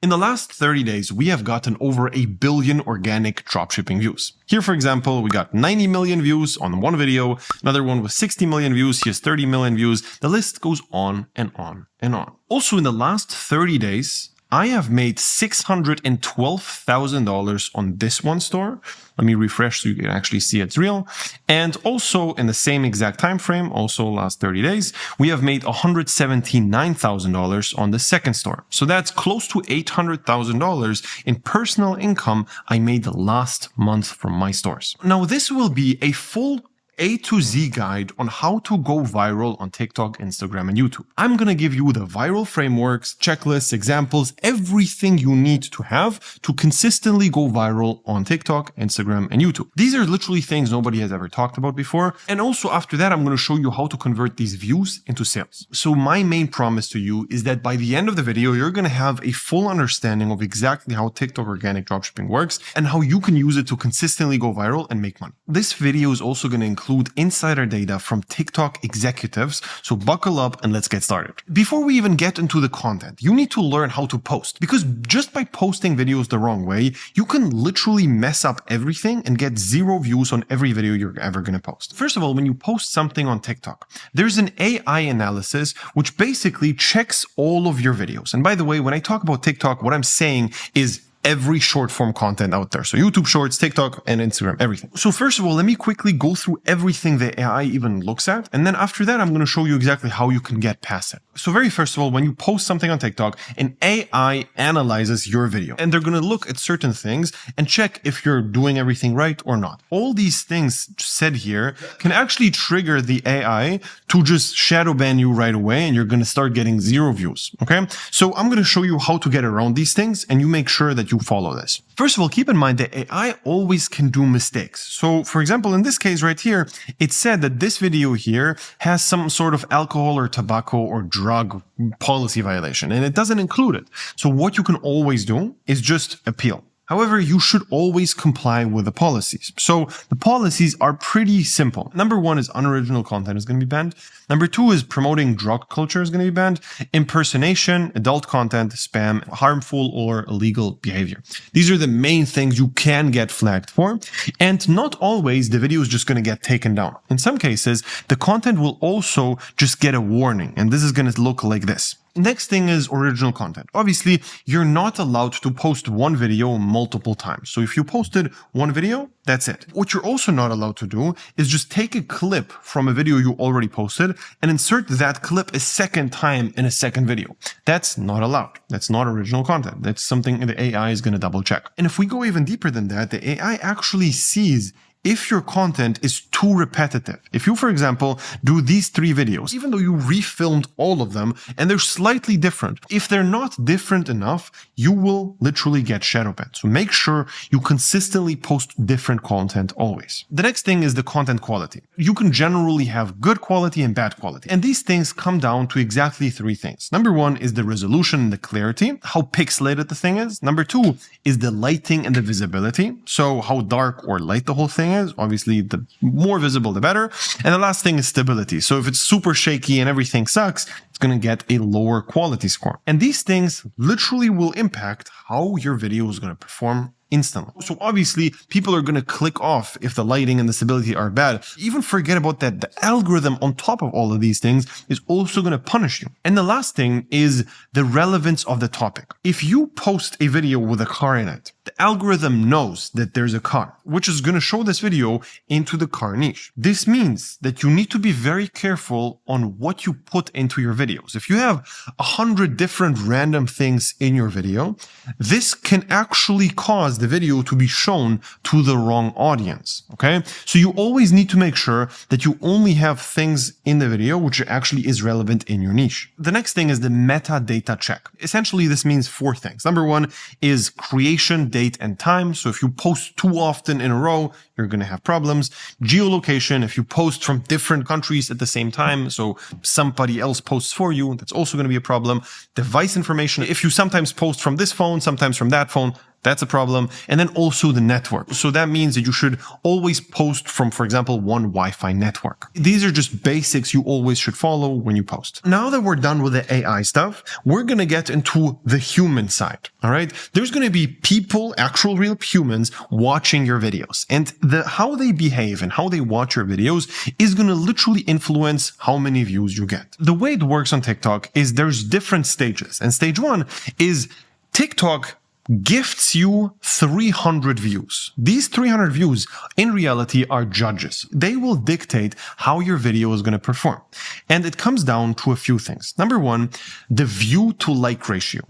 In the last 30 days, we have gotten over 1 billion organic dropshipping views. Here, for example, we got 90 million views on one video, another one with 60 million views, here's 30 million views. The list goes on and on and on. Also, in the last 30 days, I have made $612,000 on this one store. Let me refresh so you can actually see it's real. And also in the same exact time frame, also last 30 days, we have made $179,000 on the second store. So that's close to $800,000 in personal income I made last month from my stores. Now, this will be a full A to Z guide on how to go viral on TikTok, Instagram, and YouTube. I'm gonna give you the viral frameworks, checklists, examples, everything you need to have to consistently go viral on TikTok, Instagram, and YouTube. These are literally things nobody has ever talked about before. And also after that, I'm gonna show you how to convert these views into sales. So my main promise to you is that by the end of the video, you're gonna have a full understanding of exactly how TikTok organic dropshipping works and how you can use it to consistently go viral and make money. This video is also gonna include insider data from TikTok executives, so buckle up and let's get started. Before we even get into the content, you need to learn how to post, because just by posting videos the wrong way, you can literally mess up everything and get 0 views on every video you're ever going to post. First of all, when you post something on TikTok, there's an AI analysis which basically checks all of your videos. And by the way, when I talk about TikTok, what I'm saying is every short form content out there. So YouTube Shorts, TikTok, and Instagram, everything. So first of all, let me quickly go through everything the AI even looks at. And then after that, I'm going to show you exactly how you can get past it. So very first of all, when you post something on TikTok, an AI analyzes your video and they're going to look at certain things and check if you're doing everything right or not. All these things said here can actually trigger the AI to just shadow ban you right away and you're going to start getting 0 views. Okay. So I'm going to show you how to get around these things and you make sure that you follow this. First of all, keep in mind that AI always can do mistakes. So for example, in this case right here, it said that this video here has some sort of alcohol or tobacco or drug policy violation, and it doesn't include it. So what you can always do is just appeal. However, you should always comply with the policies. So the policies are pretty simple. Number 1 is unoriginal content is going to be banned. Number 2 is promoting drug culture is going to be banned. Impersonation, adult content, spam, harmful or illegal behavior. These are the main things you can get flagged for. And not always the video is just going to get taken down. In some cases, the content will also just get a warning. And this is going to look like this. Next thing is original content. Obviously, you're not allowed to post one video multiple times. So if you posted one video, that's it. What you're also not allowed to do is just take a clip from a video you already posted and insert that clip a second time in a second video. That's not allowed. That's not original content. That's something the AI is going to double check. And if we go even deeper than that, the AI actually sees if your content is too repetitive. If you, for example, do these 3 videos, even though you refilmed all of them and they're slightly different, if they're not different enough, you will literally get shadow banned. So make sure you consistently post different content always. The next thing is the content quality. You can generally have good quality and bad quality. And these things come down to exactly 3 things. Number 1 is the resolution and the clarity, how pixelated the thing is. Number 2 is the lighting and the visibility. So how dark or light the whole thing is. Obviously, the more visible, the better. And the last thing is stability. So if it's super shaky and everything sucks, it's going to get a lower quality score. And these things literally will impact how your video is going to perform instantly. So obviously, people are going to click off if the lighting and the stability are bad. Even forget about that. The algorithm on top of all of these things is also going to punish you. And the last thing is the relevance of the topic. If you post a video with a car in it, the algorithm knows that there's a car, which is going to show this video into the car niche. This means that you need to be very careful on what you put into your videos. If you have 100 different random things in your video, this can actually cause the video to be shown to the wrong audience. Okay. So you always need to make sure that you only have things in the video which actually is relevant in your niche. The next thing is the metadata check. Essentially, this means 4 things. Number 1 is creation, date, and time. So if you post too often in a row, you're going to have problems. Geolocation, if you post from different countries at the same time, so somebody else posts for you, that's also going to be a problem. Device information, if you sometimes post from this phone, sometimes from that phone, That's a problem. And then also the network. So that means that you should always post from, for example, one Wi-Fi network. These are just basics you always should follow when you post. Now that we're done with the AI stuff, we're going to get into the human side. All right. There's going to be people, actual real humans watching your videos, and how they behave and how they watch your videos is going to literally influence how many views you get. The way it works on TikTok is there's different stages, and stage one is TikTok gifts you 300 views. These 300 views in reality are judges. They will dictate how your video is going to perform. And it comes down to a few things. Number one, the view to like ratio.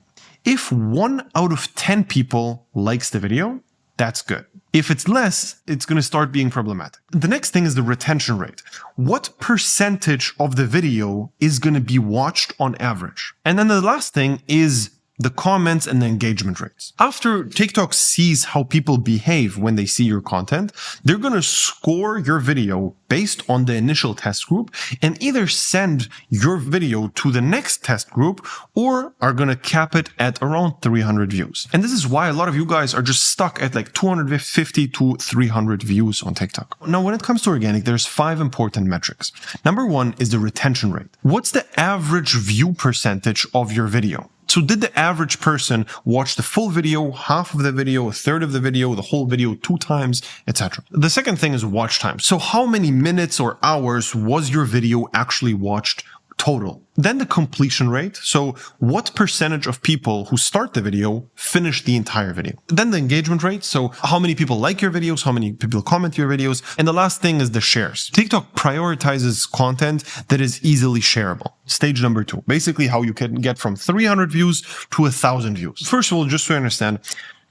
If 1 out of 10 people likes the video, that's good. If it's less, it's going to start being problematic. The next thing is the retention rate. What percentage of the video is going to be watched on average? And then the last thing is the comments and the engagement rates. After TikTok sees how people behave when they see your content, they're going to score your video based on the initial test group and either send your video to the next test group or are going to cap it at around 300 views. And this is why a lot of you guys are just stuck at like 250 to 300 views on TikTok. Now, when it comes to organic, there's 5 important metrics. Number one is the retention rate. What's the average view percentage of your video? So did the average person watch the full video, half of the video, a third of the video, the whole video 2 times, etc.? The second thing is watch time. So how many minutes or hours was your video actually watched total? Then the completion rate. So what percentage of people who start the video finish the entire video? Then the engagement rate. So how many people like your videos? How many people comment your videos? And the last thing is the shares. TikTok prioritizes content that is easily shareable. Stage number 2, basically how you can get from 300 views to 1,000 views. First of all, just to understand,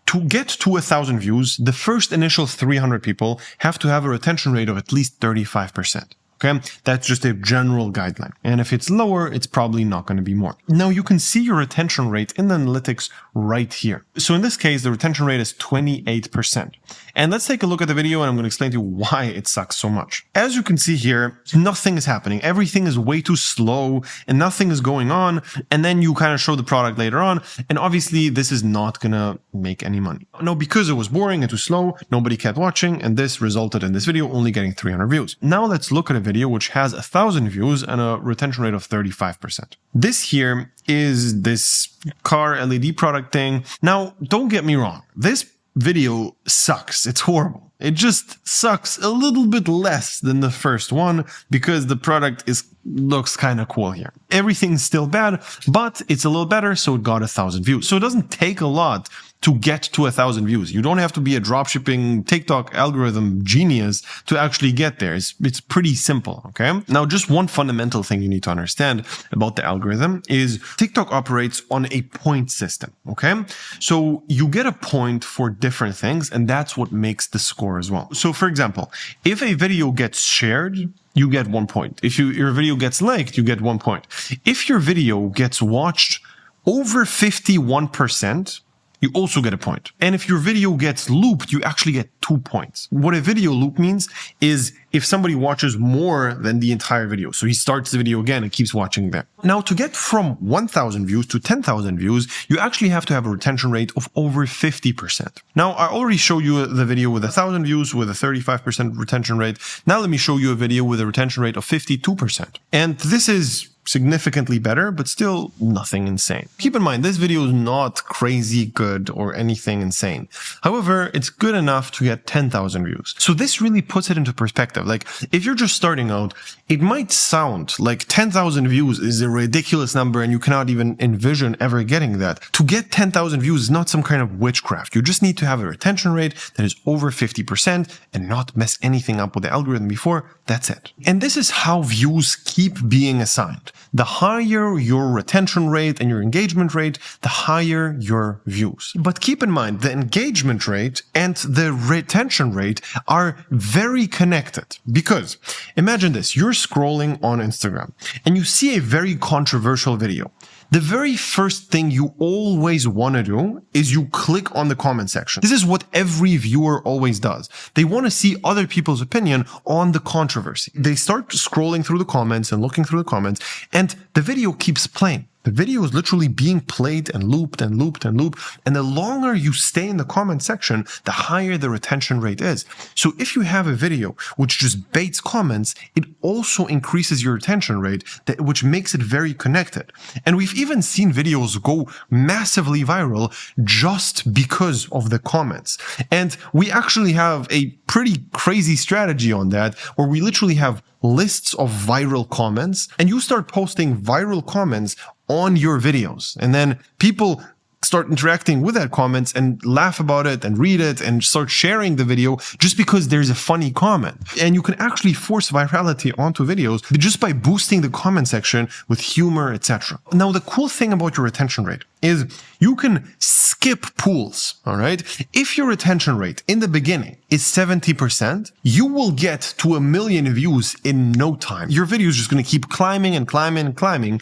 to get to 1,000 views, the first initial 300 people have to have a retention rate of at least 35%. Okay, that's just a general guideline. And if it's lower, it's probably not going to be more. Now you can see your retention rate in the analytics right here. So in this case, the retention rate is 28%. And let's take a look at the video and I'm going to explain to you why it sucks so much. As you can see here, nothing is happening. Everything is way too slow and nothing is going on. And then you kind of show the product later on. And obviously this is not going to make any money. No, because it was boring and too slow, nobody kept watching. And this resulted in this video only getting 300 views. Now let's look at a video which has 1,000 views and a retention rate of 35%. This here is this car LED product thing. Now, don't get me wrong. This video sucks. It's horrible. It just sucks a little bit less than the first one because the product looks kind of cool here. Everything's still bad, but it's a little better, so it got 1,000 views. So it doesn't take a lot to get to 1,000 views. You don't have to be a dropshipping TikTok algorithm genius to actually get there. It's pretty simple, okay? Now, just one fundamental thing you need to understand about the algorithm is TikTok operates on a point system, okay? So you get a point for different things, and that's what makes the score as well. So for example, if a video gets shared, you get 1 point. If your video gets liked, you get 1 point. If your video gets watched over 51%, you also get a point. And if your video gets looped, you actually get 2 points. What a video loop means is if somebody watches more than the entire video. So he starts the video again and keeps watching there. Now, to get from 1,000 views to 10,000 views, you actually have to have a retention rate of over 50%. Now, I already showed you the video with 1,000 views with a 35% retention rate. Now, let me show you a video with a retention rate of 52%. And this is significantly better, but still nothing insane. Keep in mind, this video is not crazy good or anything insane. However, it's good enough to get 10,000 views. So this really puts it into perspective. Like, if you're just starting out, it might sound like 10,000 views is a ridiculous number and you cannot even envision ever getting that. To get 10,000 views is not some kind of witchcraft. You just need to have a retention rate that is over 50% and not mess anything up with the algorithm before. That's it. And this is how views keep being assigned. The higher your retention rate and your engagement rate, the higher your views. But keep in mind, the engagement rate and the retention rate are very connected. Because imagine this, you're scrolling on Instagram and you see a very controversial video. The very first thing you always want to do is you click on the comment section. This is what every viewer always does. They want to see other people's opinion on the controversy. They start scrolling through the comments and looking through the comments, and the video keeps playing. The video is literally being played and looped and looped and looped. And the longer you stay in the comment section, the higher the retention rate is. So if you have a video which just baits comments, it also increases your retention rate, which makes it very connected. And we've even seen videos go massively viral just because of the comments. And we actually have a pretty crazy strategy on that, where we literally have lists of viral comments, and you start posting viral comments on your videos. And then people start interacting with that comments and laugh about it and read it and start sharing the video just because there's a funny comment. And you can actually force virality onto videos just by boosting the comment section with humor, etc. Now, the cool thing about your retention rate is you can skip pools, all right? If your retention rate in the beginning is 70%, you will get to 1 million views in no time. Your video is just going to keep climbing and climbing and climbing.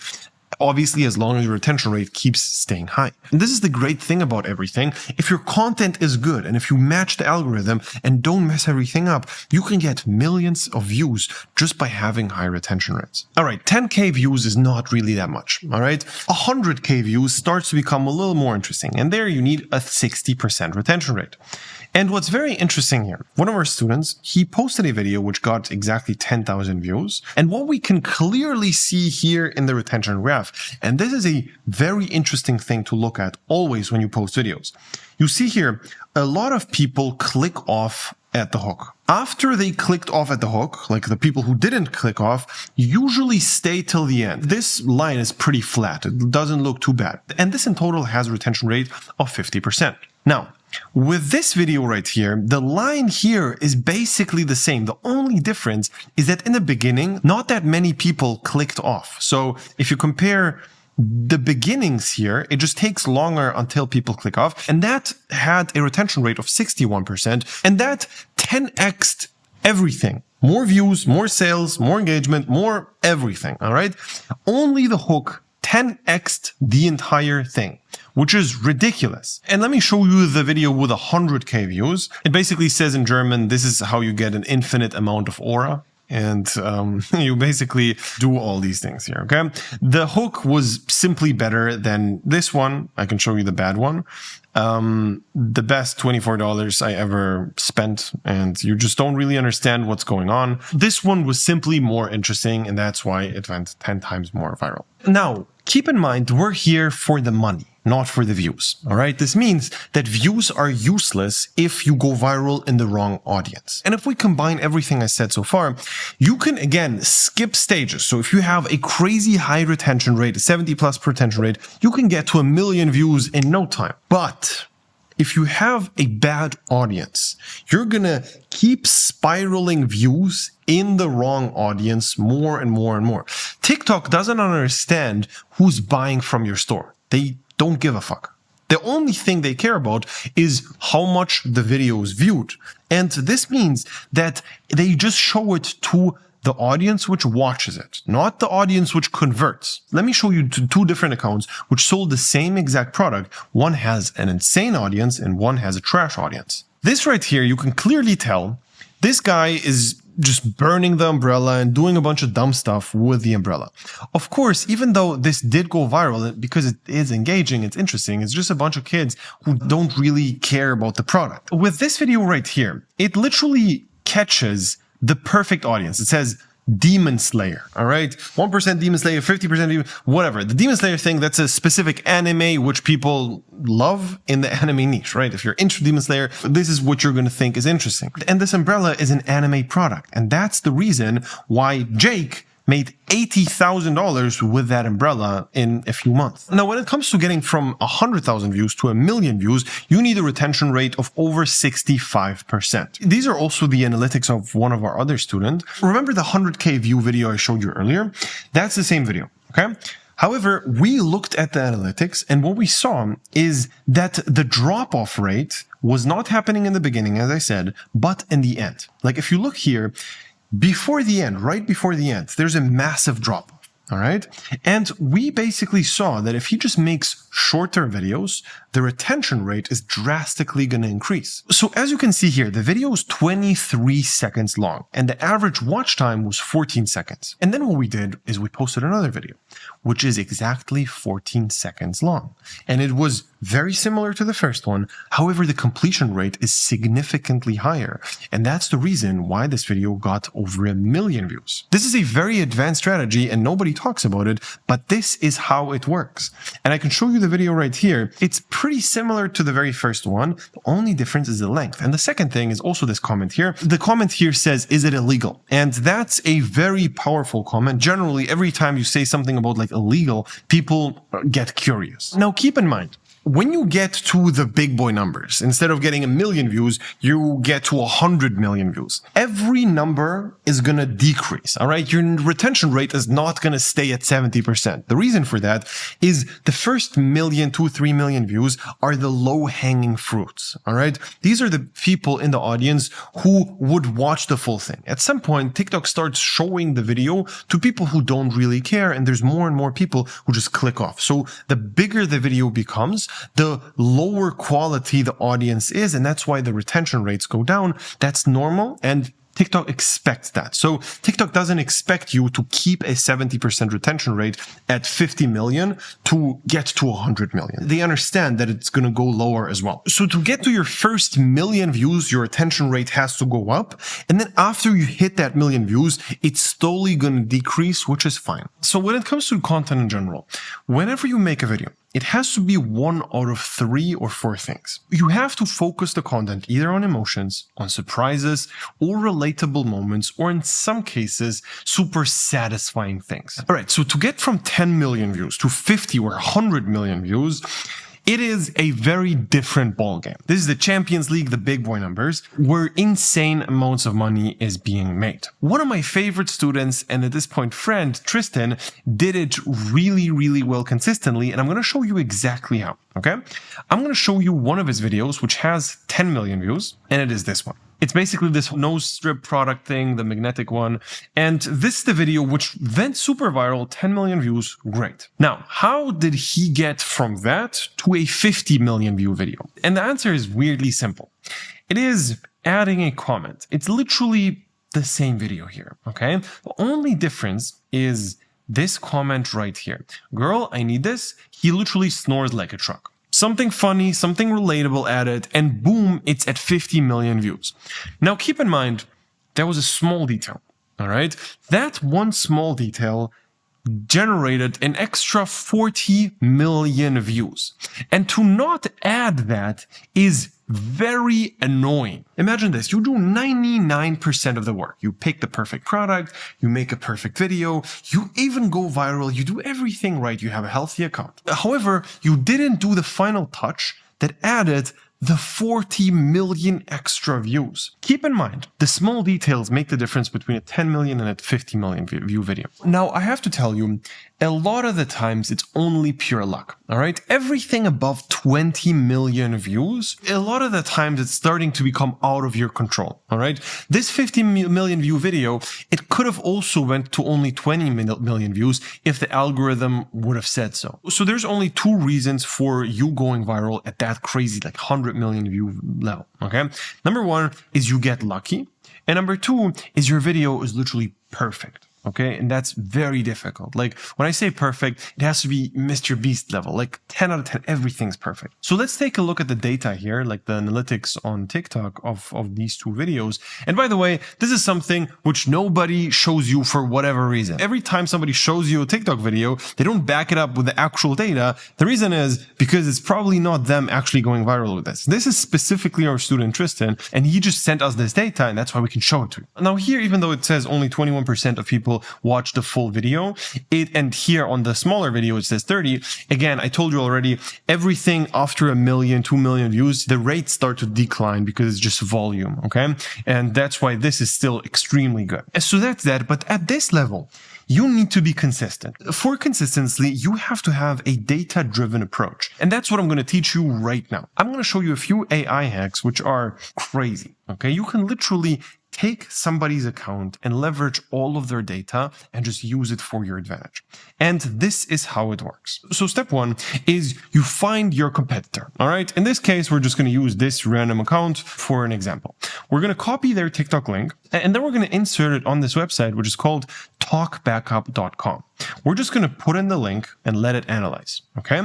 Obviously, as long as your retention rate keeps staying high. And this is the great thing about everything. If your content is good and if you match the algorithm and don't mess everything up, you can get millions of views just by having high retention rates. All right, 10K views is not really that much. All right, 100K views starts to become a little more interesting. And there you need a 60% retention rate. And what's very interesting here, one of our students, he posted a video which got exactly 10,000 views. And what we can clearly see here in the retention graph, and this is a very interesting thing to look at always when you post videos. You see here, a lot of people click off at the hook. After they clicked off at the hook, like the people who didn't click off, usually stay till the end. This line is pretty flat. It doesn't look too bad. And this in total has a retention rate of 50%. Now, with this video right here, the line here is basically the same. The only difference is that in the beginning, not that many people clicked off. So if you compare the beginnings here, it just takes longer until people click off. And that had a retention rate of 61%. And that 10x'd everything. More views, more sales, more engagement, more everything. All right. Only the hook 10x'd the entire thing, which is ridiculous. And let me show you the video with 100K views. It basically says in German, this is how you get an infinite amount of aura. And you basically do all these things here, okay? The hook was simply better than this one. I can show you the bad one. The best $24 I ever spent, and you just don't really understand what's going on. This one was simply more interesting, and that's why it went 10 times more viral. Now, keep in mind, we're here for the money, not for the views, all right? This means that views are useless if you go viral in the wrong audience. And if we combine everything I said so far, you can, again, skip stages. So if you have a crazy high retention rate, a 70+ retention rate, you can get to 1 million views in no time. But if you have a bad audience, you're gonna keep spiraling views in the wrong audience more and more and more. TikTok doesn't understand who's buying from your store. They don't give a fuck. The only thing they care about is how much the video is viewed. And this means that they just show it to the audience which watches it, not the audience which converts. Let me show you two different accounts which sold the same exact product. One has an insane audience and one has a trash audience. This right here, you can clearly tell this guy is just burning the umbrella and doing a bunch of dumb stuff with the umbrella. Of course, even though this did go viral because it is engaging, it's interesting, it's just a bunch of kids who don't really care about the product. With this video right here, it literally catches the perfect audience. It says Demon Slayer, all right? 1% Demon Slayer, 50% Demon, whatever. The Demon Slayer thing, that's a specific anime which people love in the anime niche, right? If you're into Demon Slayer, this is what you're going to think is interesting. And this umbrella is an anime product. And that's the reason why Jake made $80,000 with that umbrella in a few months. Now, when it comes to getting from 100,000 views to 1 million views, you need a retention rate of over 65%. These are also the analytics of one of our other students. Remember the 100K view video I showed you earlier? That's the same video, okay? However, we looked at the analytics and what we saw is that the drop-off rate was not happening in the beginning, as I said, but in the end. Like if you look here, before the end, right before the end, there's a massive drop-off. All right. And we basically saw that if he just makes shorter videos, the retention rate is drastically going to increase. So as you can see here, the video is 23 seconds long and the average watch time was 14 seconds. And then what we did is we posted another video, which is exactly 14 seconds long. And it was very similar to the first one. However, the completion rate is significantly higher. And that's the reason why this video got over 1 million views. This is a very advanced strategy and nobody talks about it, but this is how it works. And I can show you the video right here. It's pretty similar to the very first one. The only difference is the length. And the second thing is also this comment here. The comment here says, is it illegal? And that's a very powerful comment. Generally, every time you say something about like illegal, people get curious. Now, keep in mind, when you get to the big boy numbers, instead of getting 1 million views, you get to 100 million views. Every number is going to decrease, all right? Your retention rate is not going to stay at 70%. The reason for that is the first 1 million, 2, 3 million views are the low-hanging fruits, all right? These are the people in the audience who would watch the full thing. At some point, TikTok starts showing the video to people who don't really care, and there's more and more people who just click off. So the bigger the video becomes, the lower quality the audience is, and that's why the retention rates go down. That's normal, and TikTok expects that. So TikTok doesn't expect you to keep a 70% retention rate at 50 million to get to 100 million. They understand that it's going to go lower as well. So to get to your first 1 million views, your retention rate has to go up. And then after you hit that 1 million views, it's slowly going to decrease, which is fine. So when it comes to content in general, whenever you make a video, it has to be 1 out of 3 or 4 things. You have to focus the content either on emotions, on surprises, or relatable moments, or in some cases, super satisfying things. All right, so to get from 10 million views to 50 or 100 million views, it is a very different ballgame. This is the Champions League, the big boy numbers, where insane amounts of money is being made. One of my favorite students, and at this point friend, Tristan, did it really, really well consistently, and I'm going to show you exactly how, okay? I'm going to show you one of his videos, which has 10 million views, and it is this one. It's basically this nose strip product thing, the magnetic one. And this is the video which went super viral, 10 million views, great. Now, how did he get from that to a 50 million view video? And the answer is weirdly simple. It is adding a comment. It's literally the same video here, okay? The only difference is this comment right here. Girl, I need this. He literally snores like a truck. Something funny, something relatable added, and boom, it's at 50 million views. Now, keep in mind, there was a small detail, all right? That one small detail generated an extra 40 million views. And to not add that is very annoying. Imagine this, you do 99% of the work. You pick the perfect product, you make a perfect video, you even go viral, you do everything right, you have a healthy account. However, you didn't do the final touch that added the 40 million extra views. Keep in mind, the small details make the difference between a 10 million and a 50 million view video. Now, I have to tell you, a lot of the times it's only pure luck, all right? Everything above 20 million views, a lot of the times it's starting to become out of your control, all right? This 50 million view video, it could have also went to only 20 million views if the algorithm would have said so. So there's only 2 reasons for you going viral at that crazy, like 100 million view level, okay? Number 1 is you get lucky. And number 2 is your video is literally perfect. Okay, and that's very difficult. Like when I say perfect, it has to be Mr. Beast level, like 10 out of 10, everything's perfect. So let's take a look at the data here, like the analytics on TikTok of these 2 videos. And by the way, this is something which nobody shows you for whatever reason. Every time somebody shows you a TikTok video, they don't back it up with the actual data. The reason is because it's probably not them actually going viral with this. This is specifically our student Tristan, and he just sent us this data, and that's why we can show it to you. Now here, even though it says only 21% of people watch the full video, and here on the smaller video it says 30. Again, I told you already, everything after 1 million, 2 million views, the rates start to decline because it's just volume, okay? And that's why this is still extremely good. So that's that, but at this level, you need to be consistent. For consistency, you have to have a data-driven approach. And that's what I'm going to teach you right now. I'm going to show you a few AI hacks which are crazy, okay? You can literally take somebody's account and leverage all of their data and just use it for your advantage. And this is how it works. So step one is you find your competitor. All right. In this case, we're just going to use this random account for an example. We're going to copy their TikTok link and then we're going to insert it on this website, which is called talkbackup.com. We're just going to put in the link and let it analyze. Okay.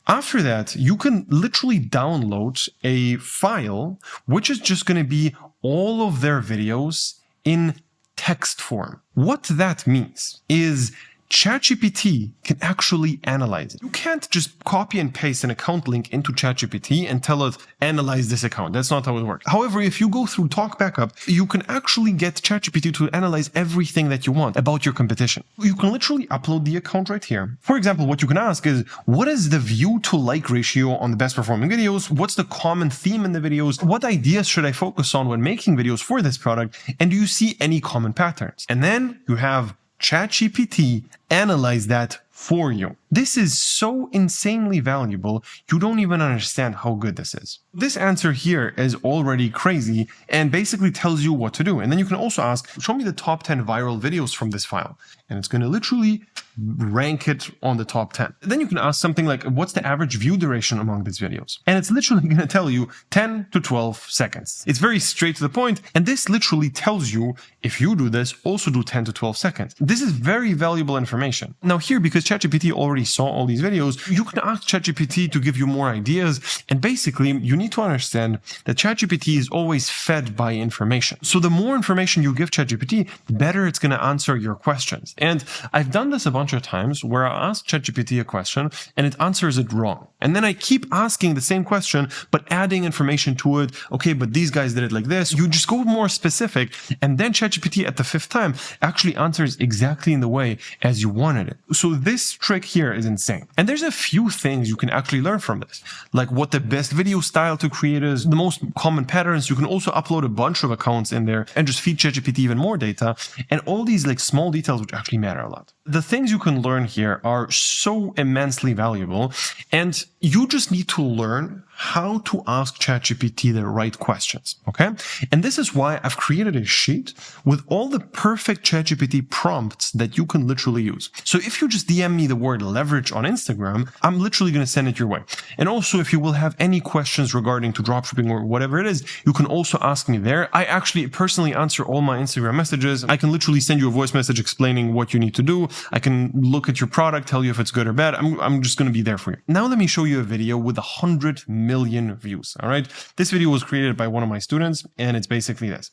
After that, you can literally download a file, which is just going to be all of their videos in text form. What that means is ChatGPT can actually analyze it. You can't just copy and paste an account link into ChatGPT and tell it, analyze this account. That's not how it works. However, if you go through Talk Backup, you can actually get ChatGPT to analyze everything that you want about your competition. You can literally upload the account right here. For example, what you can ask is, what is the view to like ratio on the best performing videos? What's the common theme in the videos? What ideas should I focus on when making videos for this product? And do you see any common patterns? And then you have ChatGPT analyze that for you. This is so insanely valuable, you don't even understand how good this is. This answer here is already crazy and basically tells you what to do. And then you can also ask, show me the top 10 viral videos from this file. And it's going to literally rank it on the top 10. Then you can ask something like, what's the average view duration among these videos? And it's literally going to tell you 10 to 12 seconds. It's very straight to the point. And this literally tells you, if you do this, also do 10 to 12 seconds. This is very valuable information. Now here, because ChatGPT already saw all these videos, you can ask ChatGPT to give you more ideas. And basically, you need to understand that ChatGPT is always fed by information. So the more information you give ChatGPT, the better it's going to answer your questions. And I've done this a bunch of times where I ask ChatGPT a question and it answers it wrong. And then I keep asking the same question, but adding information to it. Okay, but these guys did it like this. You just go more specific. And then ChatGPT at the 5th time actually answers exactly in the way as you wanted it. So this trick here is insane. And there's a few things you can actually learn from this, like what the best video style to create is, the most common patterns. You can also upload a bunch of accounts in there and just feed ChatGPT even more data, and all these like small details which actually matter a lot. The things you can learn here are so immensely valuable, and you just need to learn how to ask ChatGPT the right questions, okay? And this is why I've created a sheet with all the perfect ChatGPT prompts that you can literally use. So if you just DM me the word leverage on Instagram, I'm literally going to send it your way. And also, if you will have any questions regarding to dropshipping or whatever it is, you can also ask me there. I actually personally answer all my Instagram messages. I can literally send you a voice message explaining what you need to do. I can look at your product, tell you if it's good or bad. I'm just going to be there for you. Now let me show you a video with 100 million views. All right. This video was created by one of my students, and it's basically this.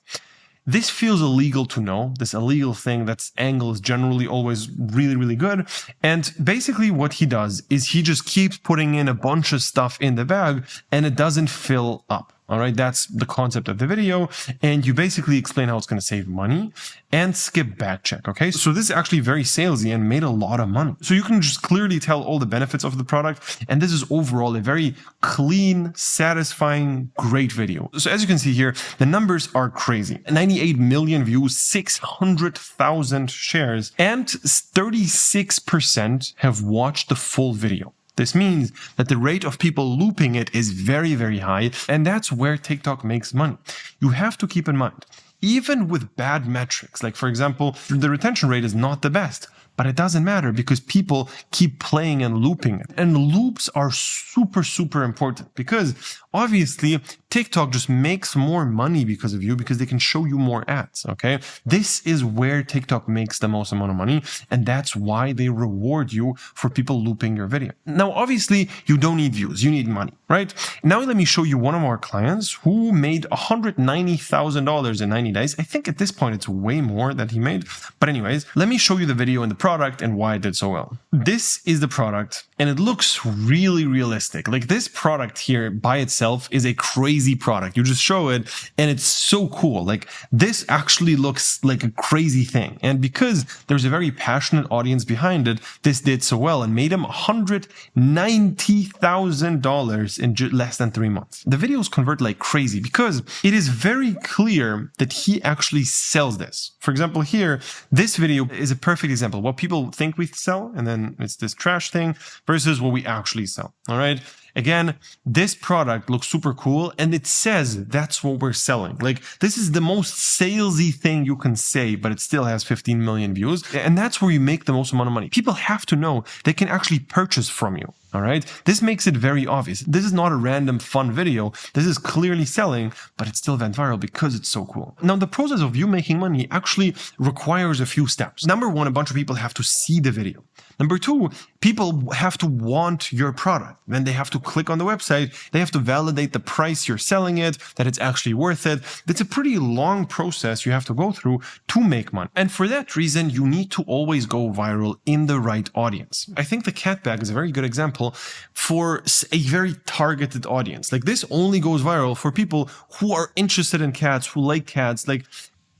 This feels illegal to know, this illegal thing that's angle is generally always really, really good. And basically what he does is he just keeps putting in a bunch of stuff in the bag and it doesn't fill up. All right, that's the concept of the video. And you basically explain how it's going to save money and skip back check. Okay, so this is actually very salesy and made a lot of money. So you can just clearly tell all the benefits of the product. And this is overall a very clean, satisfying, great video. So as you can see here, the numbers are crazy. 98 million views, 600,000 shares, and 36% have watched the full video. This means that the rate of people looping it is very, very high, and that's where TikTok makes money. You have to keep in mind, even with bad metrics, like for example, the retention rate is not the best, but it doesn't matter because people keep playing and looping it. And loops are super, super important because obviously TikTok just makes more money because of you, because they can show you more ads, okay? This is where TikTok makes the most amount of money, and that's why they reward you for people looping your video. Now, obviously, you don't need views, you need money, right? Now let me show you one of our clients who made $190,000 in 90 days. I think at this point it's way more that he made. But anyways, let me show you the video and the product and why it did so well. This is the product, and it looks really realistic. Like this product here by itself is a crazy product. You just show it and it's so cool. Like this actually looks like a crazy thing. And because there's a very passionate audience behind it, this did so well and made him $190,000 in less than 3 months. The videos convert like crazy because it is very clear that he actually sells this. For example, here, this video is a perfect example. What people think we sell, and then it's this trash thing versus what we actually sell. All right. Again, this product looks super cool and it says that's what we're selling. Like, this is the most salesy thing you can say, but it still has 15 million views. And that's where you make the most amount of money. People have to know they can actually purchase from you. All right. This makes it very obvious. This is not a random fun video. This is clearly selling, but it still went viral because it's so cool. Now, the process of you making money actually requires a few steps. Number one, a bunch of people have to see the video. Number two, people have to want your product. Then they have to click on the website. They have to validate the price you're selling it, that it's actually worth it. It's a pretty long process you have to go through to make money. And for that reason, you need to always go viral in the right audience. I think the cat bag is a very good example for a very targeted audience. Like, this only goes viral for people who are interested in cats, who like cats, like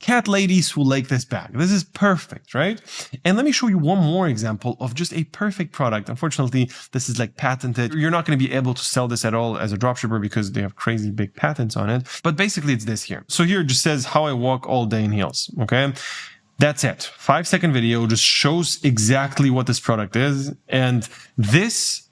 cat ladies who like this bag. This is perfect, right? And let me show you one more example of just a perfect product. Unfortunately, this is like patented. You're not going to be able to sell this at all as a dropshipper because they have crazy big patents on it. But basically, it's this here. So here it just says how I walk all day in heels. Okay. That's it. 5-second video just shows exactly what this product is. And this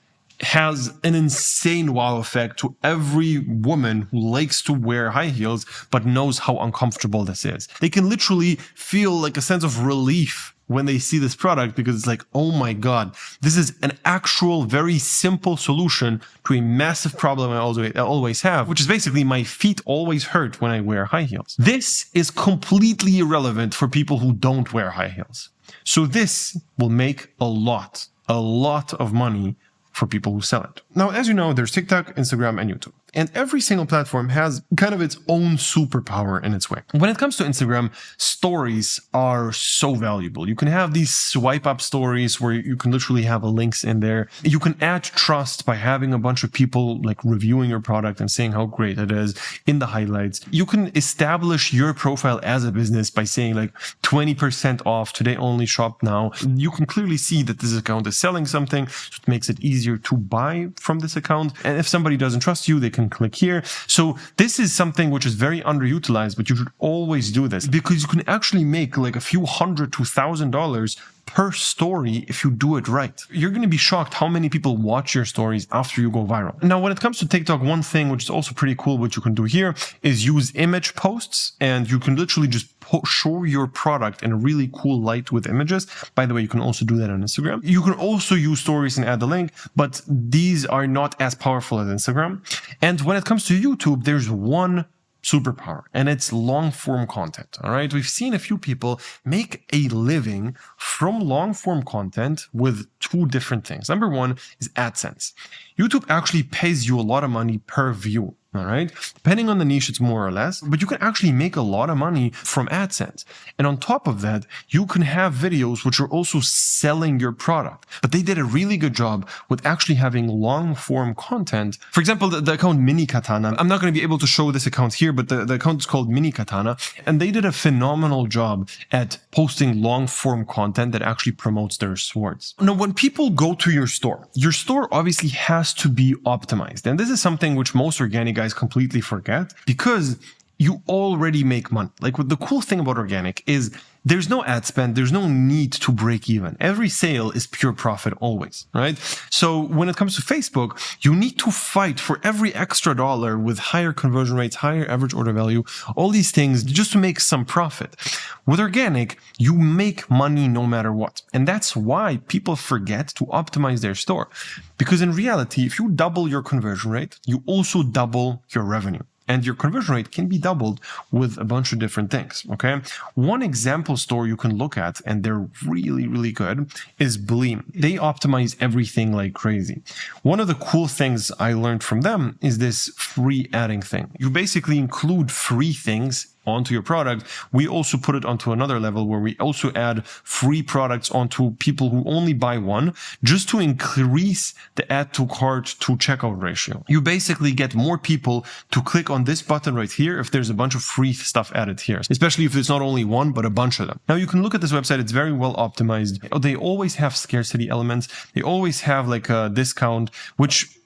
has an insane wow effect to every woman who likes to wear high heels but knows how uncomfortable this is. They can literally feel like a sense of relief when they see this product because it's like, oh my God, this is an actual very simple solution to a massive problem I always have, which is basically my feet always hurt when I wear high heels. This is completely irrelevant for people who don't wear high heels. So this will make a lot of money for people who sell it. Now, as you know, there's TikTok, Instagram, and YouTube. And every single platform has kind of its own superpower in its way. When it comes to Instagram, stories are so valuable. You can have these swipe up stories where you can literally have links in there. You can add trust by having a bunch of people like reviewing your product and saying how great it is in the highlights. You can establish your profile as a business by saying like 20% off, today only, shop now. You can clearly see that this account is selling something, so it makes it easier to buy from this account. And if somebody doesn't trust you, they can click here. So this is something which is very underutilized, but you should always do this because you can actually make like a few $100 to $1,000 per story if you do it right. You're going to be shocked how many people watch your stories after you go viral. Now, when it comes to TikTok, one thing which is also pretty cool, what you can do here is use image posts, and you can literally just show your product in a really cool light with images. By the way, you can also do that on Instagram. You can also use stories and add the link, but these are not as powerful as Instagram. And when it comes to YouTube, there's one superpower, and it's long form content. All right. We've seen a few people make a living from long form content with two different things. Number one is AdSense. YouTube actually pays you a lot of money per view. All right. Depending on the niche, it's more or less, but you can actually make a lot of money from AdSense. And on top of that, you can have videos which are also selling your product. But they did a really good job with actually having long form content. For example, the account Mini Katana. I'm not going to be able to show this account here, but the account is called Mini Katana. And they did a phenomenal job at posting long form content that actually promotes their swords. Now, when people go to your store obviously has to be optimized. And this is something which most organic guys completely forget because you already make money. Like, what the cool thing about organic is there's no ad spend. There's no need to break even. Every sale is pure profit always, right? So when it comes to Facebook, you need to fight for every extra dollar with higher conversion rates, higher average order value, all these things just to make some profit. With organic, you make money no matter what. And that's why people forget to optimize their store. Because in reality, if you double your conversion rate, you also double your revenue. And your conversion rate can be doubled with a bunch of different things, okay? One example store you can look at, and they're really, really good, is Bleem. They optimize everything like crazy. One of the cool things I learned from them is this free adding thing. You basically include free things onto your product. We also put it onto another level where we also add free products onto people who only buy one, just to increase the add to cart to checkout ratio. You basically get more people to click on this button right here if there's a bunch of free stuff added here, especially if it's not only one, but a bunch of them. Now you can look at this website. It's very well optimized. They always have scarcity elements. They always have like a discount, which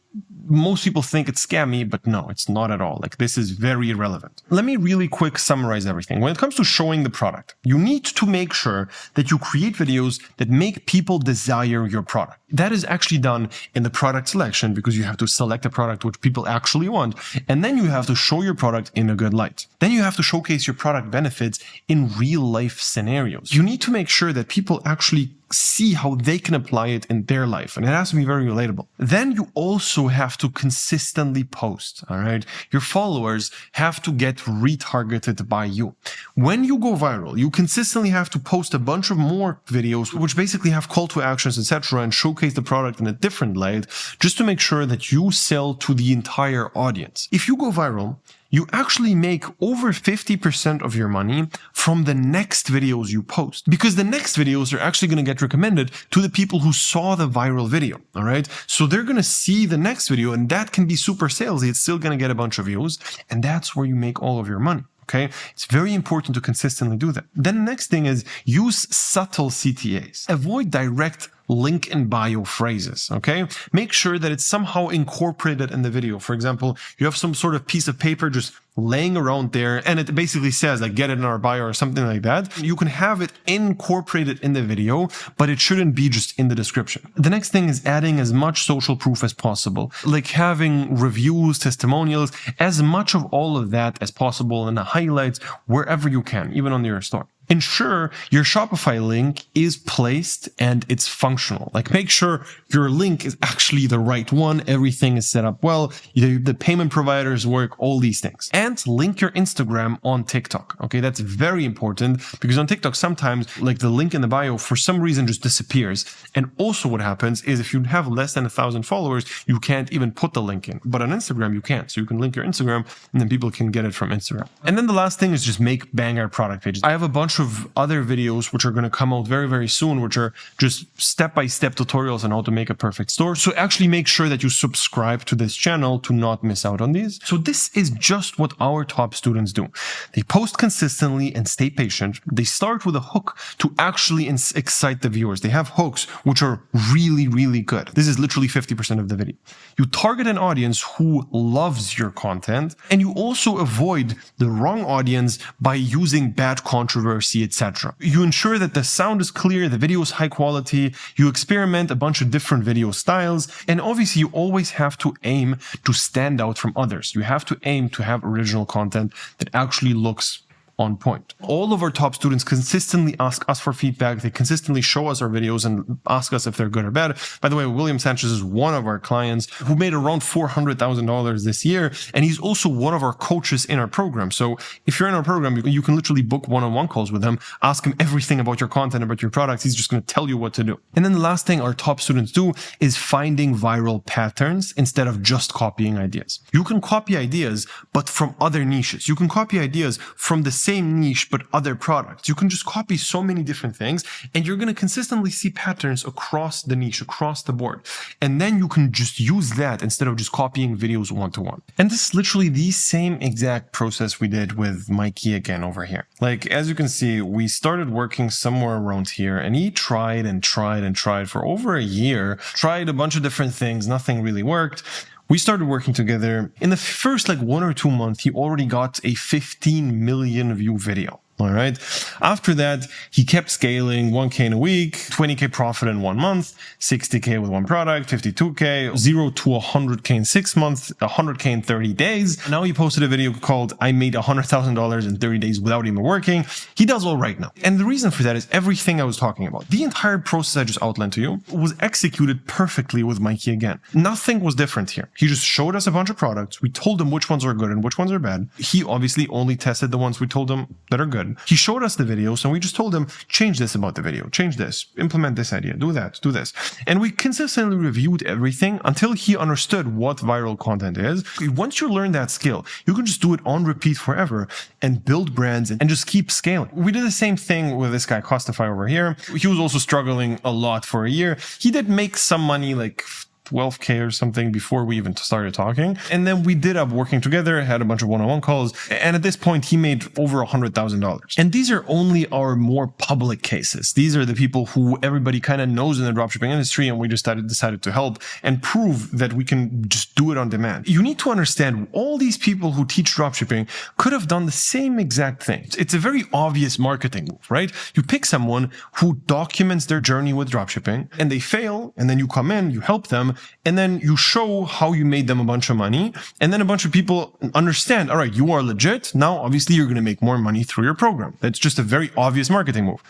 most people think it's scammy, but no, it's not at all. Like, this is very irrelevant. Let me really quick summarize everything. When it comes to showing the product, you need to make sure that you create videos that make people desire your product. That is actually done in the product selection because you have to select a product which people actually want. And then you have to show your product in a good light. Then you have to showcase your product benefits in real life scenarios. You need to make sure that people actually see how they can apply it in their life. And it has to be very relatable. Then you also have to consistently post, all right? Your followers have to get retargeted by you. When you go viral, you consistently have to post a bunch of more videos, which basically have call to actions, etc., and showcase the product in a different light, just to make sure that you sell to the entire audience. If you go viral, you actually make over 50% of your money from the next videos you post, because the next videos are actually going to get recommended to the people who saw the viral video. All right. So they're going to see the next video, and that can be super salesy. It's still going to get a bunch of views, and that's where you make all of your money. Okay, it's very important to consistently do that. Then the next thing is use subtle CTAs. Avoid direct link in bio phrases, okay? Make sure that it's somehow incorporated in the video. For example, you have some sort of piece of paper just laying around there and it basically says like get it in our bio or something like that. You can have it incorporated in the video, but it shouldn't be just in the description. The next thing is adding as much social proof as possible, like having reviews, testimonials, as much of all of that as possible in the highlights wherever you can, even on your store. Ensure your Shopify link is placed and it's functional. Like make sure your link is actually the right one. Everything is set up well. The payment providers work, all these things. And link your Instagram on TikTok. Okay, that's very important because on TikTok, sometimes like the link in the bio for some reason just disappears. And also what happens is if you have less than 1,000 followers, you can't even put the link in. But on Instagram, you can. So you can link your Instagram and then people can get it from Instagram. And then the last thing is just make banger product pages. I have a bunch of other videos which are going to come out very, very soon, which are just step-by-step tutorials on how to make a perfect store. So actually make sure that you subscribe to this channel to not miss out on these. So this is just what our top students do. They post consistently and stay patient. They start with a hook to actually excite the viewers. They have hooks which are really, really good. This is literally 50% of the video. You target an audience who loves your content, and you also avoid the wrong audience by using bad controversy, etc. You ensure that the sound is clear, the video is high quality, you experiment a bunch of different video styles, and obviously you always have to aim to stand out from others. You have to aim to have original content that actually looks on point. All of our top students consistently ask us for feedback. They consistently show us our videos and ask us if they're good or bad. By the way, William Sanchez is one of our clients who made around $400,000 this year. And he's also one of our coaches in our program. So if you're in our program, you can literally book one-on-one calls with him, ask him everything about your content, about your products. He's just going to tell you what to do. And then the last thing our top students do is finding viral patterns instead of just copying ideas. You can copy ideas, but from other niches. You can copy ideas from the same niche, but other products. You can just copy so many different things and you're going to consistently see patterns across the niche, across the board. And then you can just use that instead of just copying videos one-to-one. And this is literally the same exact process we did with Mikey again over here. Like, as you can see, we started working somewhere around here and he tried and tried and tried for over a year, tried a bunch of different things. Nothing really worked. We started working together. In the first 1 or 2 months, he already got a 15 million view video. All right. After that, he kept scaling 1K in a week, 20K profit in 1 month, 60K with one product, 52K, 0 to 100K in 6 months, 100K in 30 days. Now he posted a video called I made $100,000 in 30 days without even working. He does all right now. And the reason for that is everything I was talking about. The entire process I just outlined to you was executed perfectly with Mikey again. Nothing was different here. He just showed us a bunch of products. We told him which ones are good and which ones are bad. He obviously only tested the ones we told him that are good. He showed us the videos and we just told him, change this about the video, change this, implement this idea, do that, do this. And we consistently reviewed everything until he understood what viral content is. Once you learn that skill, you can just do it on repeat forever and build brands and just keep scaling. We did the same thing with this guy, Costify over here. He was also struggling a lot for a year. He did make some money, like 12K or something before we even started talking. And then we did up working together, had a bunch of one-on-one calls. And at this point, he made over $100,000. And these are only our more public cases. These are the people who everybody kind of knows in the dropshipping industry, and we just decided to help and prove that we can just do it on demand. You need to understand all these people who teach dropshipping could have done the same exact thing. It's a very obvious marketing move, right? You pick someone who documents their journey with dropshipping and they fail, and then you come in, you help them, and then you show how you made them a bunch of money. And then a bunch of people understand, all right, you are legit. Now, obviously, you're going to make more money through your program. That's just a very obvious marketing move.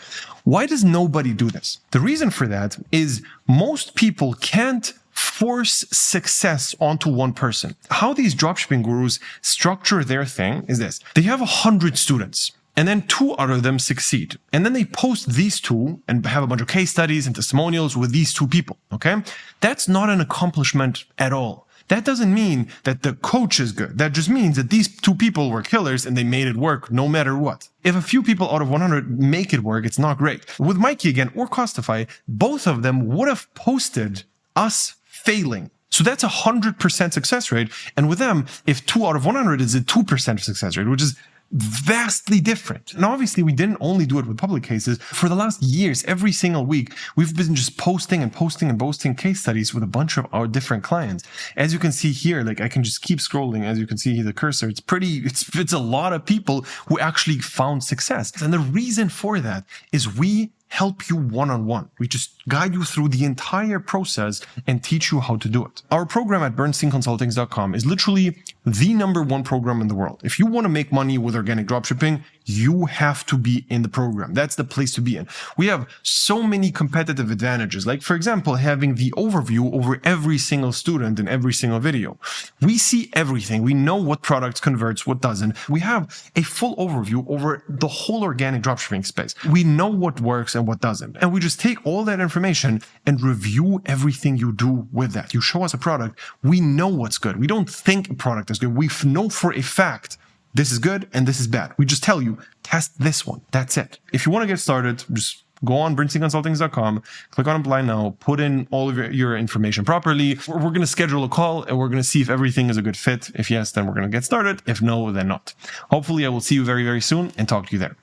Why does nobody do this? The reason for that is most people can't force success onto one person. How these dropshipping gurus structure their thing is this. They have 100 students, and then 2 out of them succeed. And then they post these 2 and have a bunch of case studies and testimonials with these 2 people, okay? That's not an accomplishment at all. That doesn't mean that the coach is good. That just means that these 2 people were killers and they made it work no matter what. If a few people out of 100 make it work, it's not great. With Mikey again, or Costify, both of them would have posted us failing. So that's 100% success rate. And with them, if 2 out of 100 is a 2% success rate, which is vastly different. And obviously, we didn't only do it with public cases. For the last years, every single week, we've been just posting case studies with a bunch of our different clients. As you can see here, like I can just keep scrolling. As you can see here, the cursor, it's a lot of people who actually found success. And the reason for that is we help you one-on-one. We just guide you through the entire process and teach you how to do it. Our program at bernsteinconsultings.com is literally the #1 program in the world. If you want to make money with organic dropshipping, you have to be in the program. That's the place to be in. We have so many competitive advantages. Like, for example, having the overview over every single student in every single video. We see everything. We know what products converts, what doesn't. We have a full overview over the whole organic dropshipping space. We know what works and what doesn't. And we just take all that information and review everything you do with that. You show us a product, we know what's good. We don't think a product is good. We know for a fact this is good and this is bad. We just tell you, test this one. That's it. If you want to get started, just go on bernsteinconsultings.com, click on apply now, put in all of your information properly. We're going to schedule a call and we're going to see if everything is a good fit. If yes, then we're going to get started. If no, then not. Hopefully I will see you very, very soon and talk to you there.